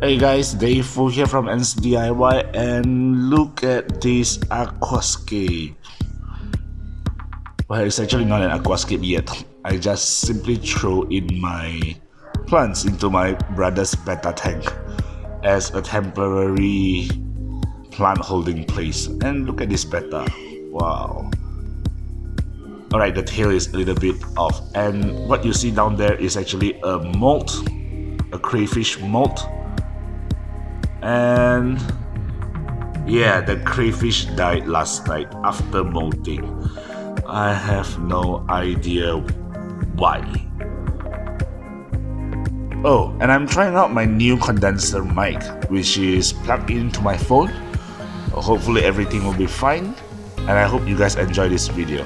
Hey guys, Dave Fu here from AntsDIY, and look at this aquascape. Well, it's actually not an aquascape yet. I just simply throw in my plants into my brother's betta tank as a temporary plant holding place. And look at this betta. Wow. Alright, the tail is a little bit off, and what you see down there is actually a molt, a crayfish molt. And yeah, the crayfish died last night after molting. I have no idea why. Oh, and I'm trying out my new condenser mic, which is plugged into my phone. Hopefully everything will be fine, and I hope you guys enjoy this video.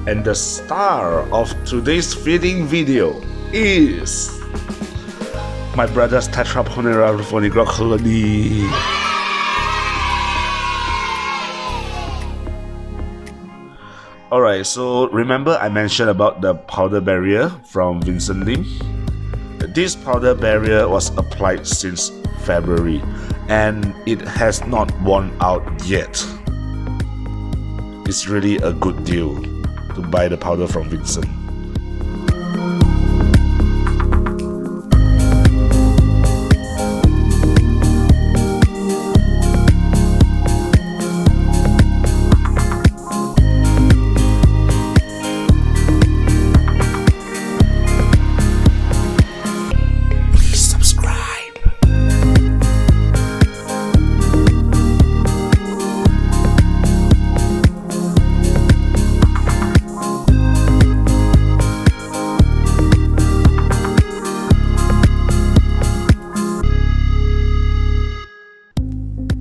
And the star of today's feeding video is my brother's Tetrapodera rufoligro colony. Alright, so remember I mentioned about the powder barrier from Vincent Lim? This powder barrier was applied since February and it has not worn out yet. It's really a good deal to buy the powder from Vincent.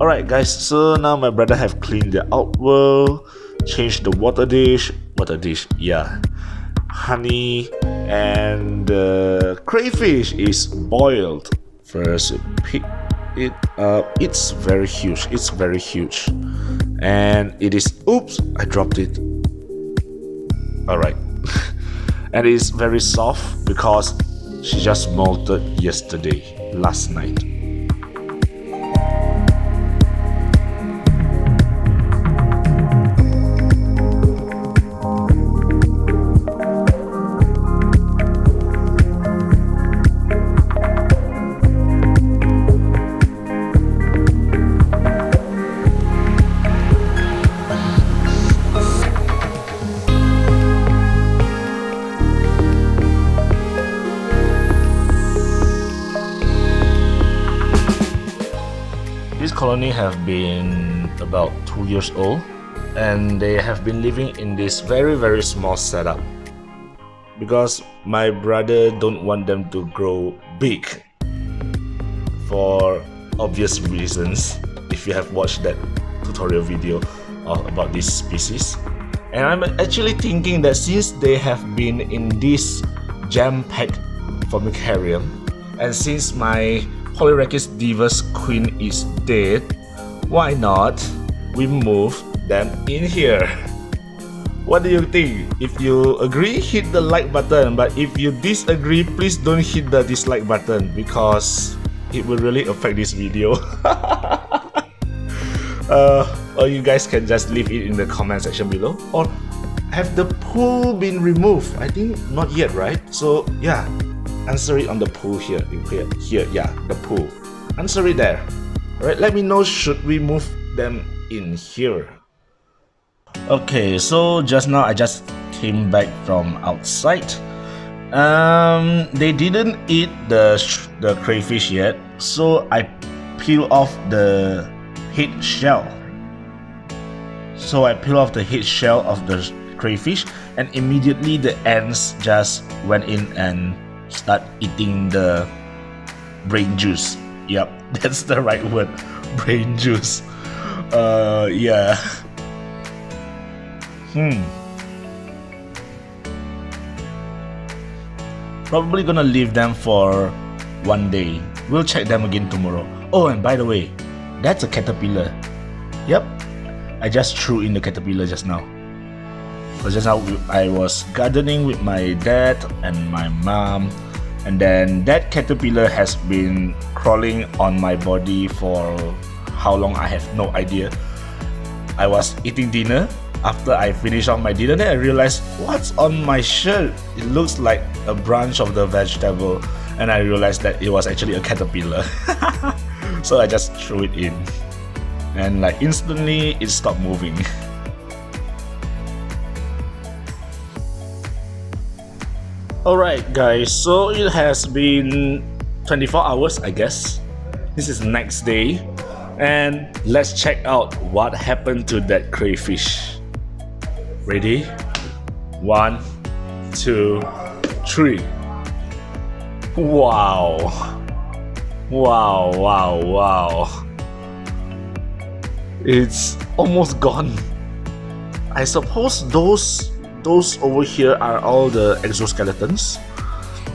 Alright guys, so now my brother have cleaned the outwell, changed the water dish, yeah, honey, and the crayfish is boiled. First pick it up. It's very huge, and it is, oops, I dropped it. Alright. And it's very soft because she just molted last night. This colony have been about 2 years old, and they have been living in this very small setup because my brother don't want them to grow big for obvious reasons if you have watched that tutorial video about this species. And I'm actually thinking that since they have been in this jam-packed formicarium, and since my Polyrhachis divus queen is dead, why not we move them in here? What do you think? If you agree, hit the like button, but if you disagree, please don't hit the dislike button because it will really affect this video. Or you guys can just leave it in the comment section below. Or have the pool been removed? I think not yet, right? So yeah, answer it on the pool here, yeah, the pool. Answer it there. Alright, let me know, should we move them in here? Okay, so just now I just came back from outside. They didn't eat the crayfish yet, so I peel off the head shell. So I peel off the head shell of the crayfish, and immediately the ants just went in and start eating the brain juice. Yep, that's the right word, brain juice. Yeah. Probably gonna leave them for one day. We'll check them again tomorrow. Oh, and by the way, that's a caterpillar. Yep, I just threw in the caterpillar just now. Because just now I was gardening with my dad and my mom, And then that caterpillar has been crawling on my body for how long I have no idea. I was eating dinner. After I finished off my dinner, then I realized what's on my shirt. It looks like a branch of the vegetable, and I realized that it was actually a caterpillar. So I just threw it in, and like instantly it stopped moving. Alright guys, so it has been 24 hours I guess. This is the next day, and let's check out what happened to that crayfish. Ready? 1, 2, 3. Wow. Wow, wow, wow. It's almost gone. I suppose those over here are all the exoskeletons,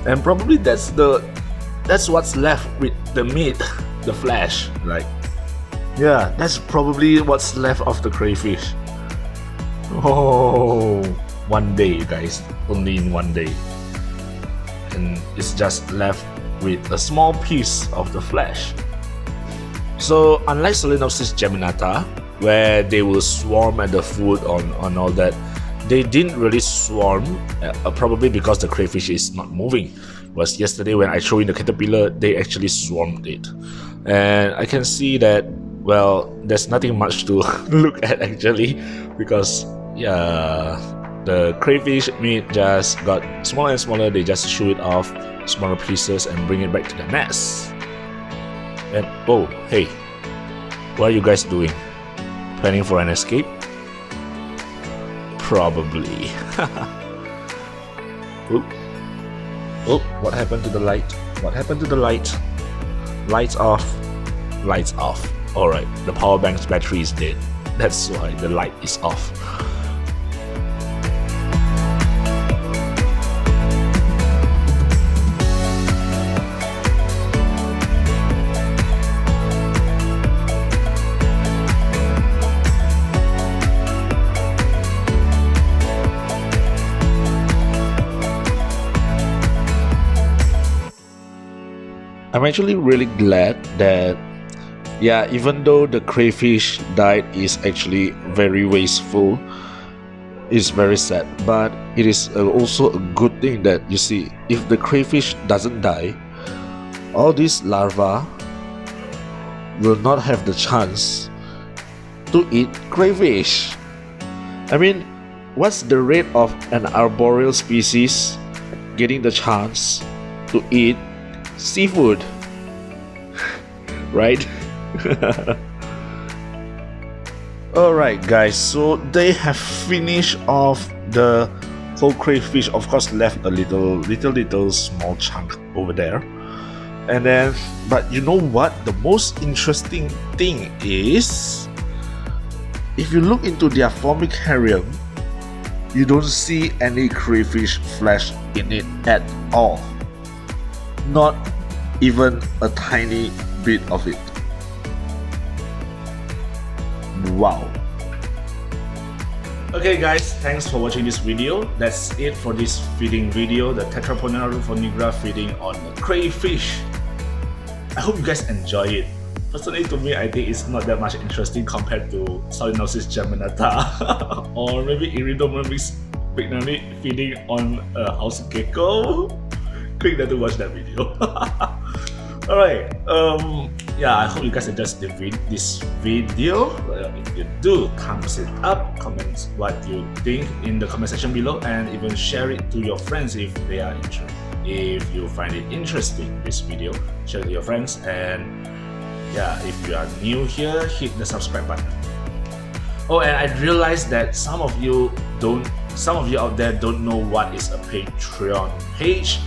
and probably that's what's left with the meat, the flesh. Like, yeah, that's probably what's left of the crayfish. Oh, one day, you guys, only in one day, and it's just left with a small piece of the flesh. So unlike Solenopsis geminata, where they will swarm at the food on all that, they didn't really swarm, probably because the crayfish is not moving. Whereas yesterday when I threw in the caterpillar, they actually swarmed it. And I can see that, well, there's nothing much to look at actually, because yeah, the crayfish meat just got smaller and smaller. They just chew it off, smaller pieces, and bring it back to the nest. And oh, hey, what are you guys doing? Planning for an escape? Probably. Oh, oh, what happened to the light? What happened to the light? Lights off. Lights off. Alright, the power bank's battery is dead. That's why the light is off. I'm actually really glad that, yeah, even though the crayfish died is actually very wasteful, it's very sad, but it is also a good thing that, you see, if the crayfish doesn't die, all these larvae will not have the chance to eat crayfish. I mean, what's the rate of an arboreal species getting the chance to eat seafood? Right? Alright guys, so they have finished off the whole crayfish. Of course, left a little small chunk over there. And then, but you know what? The most interesting thing is, if you look into their formicarium, you don't see any crayfish flesh in it at all. Not even a tiny bit of it. Wow. Okay guys, thanks for watching this video. That's it for this feeding video, the Tetrapona rufonigra feeding on the crayfish. I hope you guys enjoy it. Personally, to me, I think it's not that much interesting compared to Solenopsis geminata or maybe Iridomyrmex pignani feeding on a house gecko. Click there to watch that video. Alright, yeah, I hope you guys enjoyed this video. If you do, thumbs it up, comment what you think in the comment section below, and even share it to your friends if they are interested. If you find it interesting, this video, share it to your friends. And yeah, if you are new here, hit the subscribe button. Oh, and I realized that some of you out there don't know what is a Patreon page.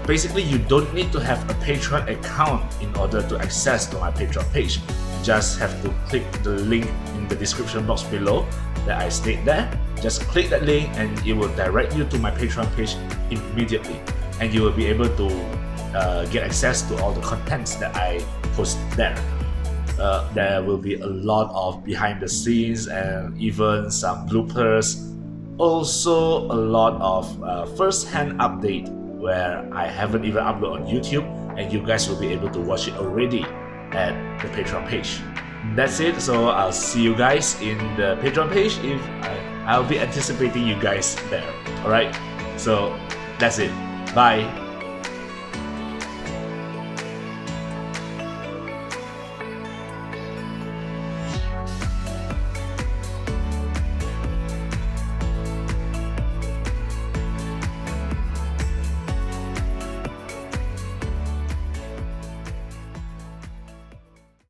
Basically, you don't need to have a Patreon account in order to access to my Patreon page. You just have to click the link in the description box below that I state there. Just click that link and it will direct you to my Patreon page immediately, and you will be able to get access to all the contents that I post there. There will be a lot of behind the scenes and even some bloopers. Also a lot of first-hand update where I haven't even uploaded on YouTube, and you guys will be able to watch it already at the Patreon page. That's it, so I'll see you guys in the Patreon page. I'll be anticipating you guys there. Alright, so that's it. Bye.